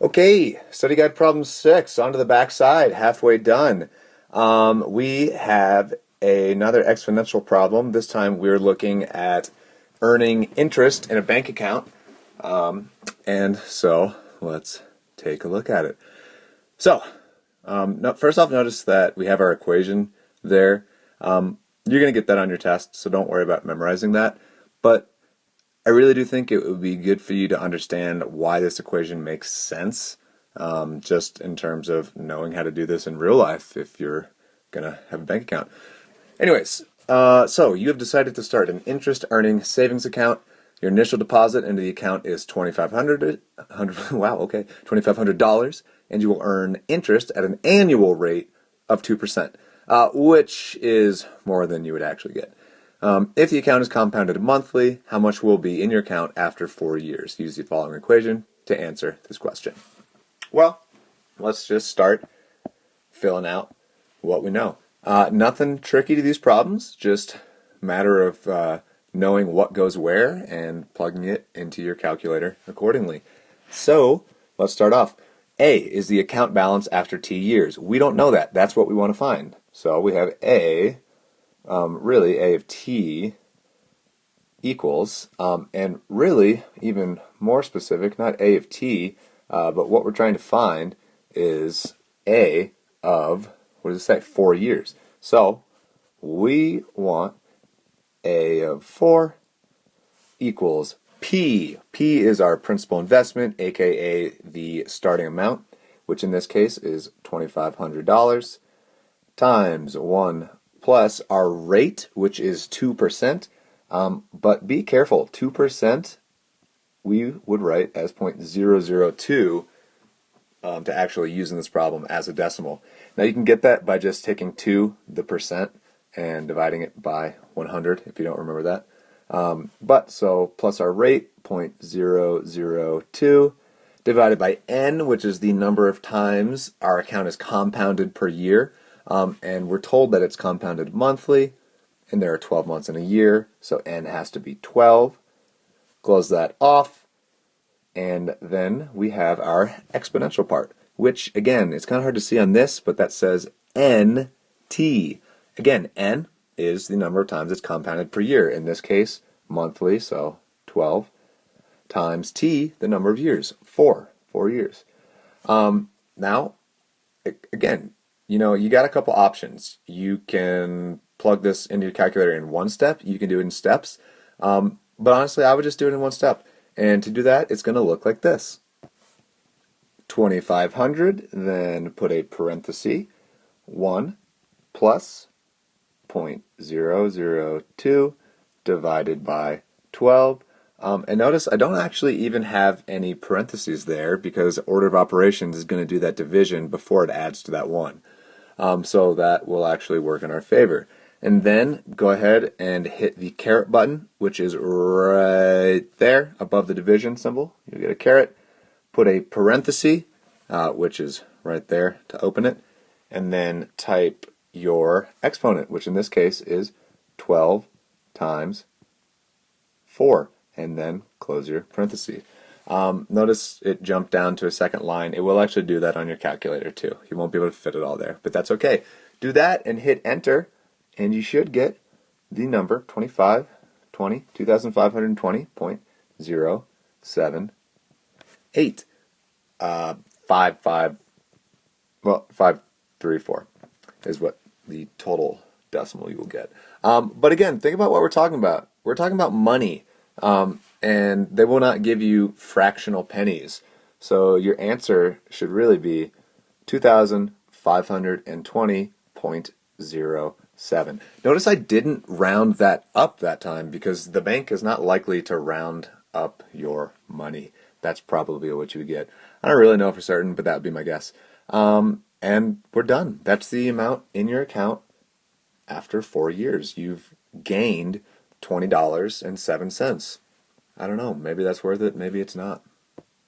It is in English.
Okay, study guide problem 6, on to the back side, halfway done. We have another exponential problem. This time we're looking at earning interest in a bank account. And so let's take a look at it. So, first off, notice that we have our equation there. You're going to get that on your test, so don't worry about memorizing that. But I really do think it would be good for you to understand why this equation makes sense, just in terms of knowing how to do this in real life if you're going to have a bank account. Anyways, so you have decided to start an interest-earning savings account. Your initial deposit into the account is $2,500, and you will earn interest at an annual rate of 2%, which is more than you would actually get. If the account is compounded monthly, how much will be in your account after 4 years? Use the following equation to answer this question. Well, let's just start filling out what we know. Nothing tricky to these problems, just a matter of knowing what goes where and plugging it into your calculator accordingly. So, let's start off. A is the account balance after T years. We don't know that. That's what we want to find. So we have A. Really, A of t equals, and really, even more specific, not A of t, but what we're trying to find is A of, what does it say, 4 years. So, we want A of 4 equals P. P is our principal investment, aka the starting amount, which in this case is $2,500, times 1 plus our rate, which is 2%, but be careful, 2% we would write as 0.002 to actually use in this problem as a decimal. Now you can get that by just taking 2, the percent, and dividing it by 100 if you don't remember that. So plus our rate, 0.002, divided by n, which is the number of times our account is compounded per year. And we're told that it's compounded monthly, and there are 12 months in a year, so n has to be 12. Close that off, and then we have our exponential part, which, again, it's kind of hard to see on this, but that says nt. Again, n is the number of times it's compounded per year. In this case, monthly, so 12, times t, the number of years, 4 years. Now, again, you got a couple options. You can plug this into your calculator in one step. You can do it in steps. But honestly, I would just do it in one step. And to do that, it's going to look like this. 2,500, then put a parenthesis, 1 plus 0.002 divided by 12. And notice I don't actually even have any parentheses there because order of operations is going to do that division before it adds to that 1. So that will actually work in our favor. And then go ahead and hit the caret button, which is right there above the division symbol. You'll get a caret. Put a parenthesis, which is right there to open it. And then type your exponent, which in this case is 12 times 4. And then close your parenthesis. Notice it jumped down to a second line. It will actually do that on your calculator too. You won't be able to fit it all there, but that's okay. Do that and hit enter, and you should get the number 2,520.078. 534 is what the total decimal you will get. But again, think about what we're talking about. We're talking about money. And they will not give you fractional pennies. So your answer should really be 2,520.07. Notice I didn't round that up that time because the bank is not likely to round up your money. That's probably what you would get. I don't really know for certain, but that would be my guess. And we're done. That's the amount in your account after 4 years. You've gained $20.07. I don't know, maybe that's worth it, maybe it's not.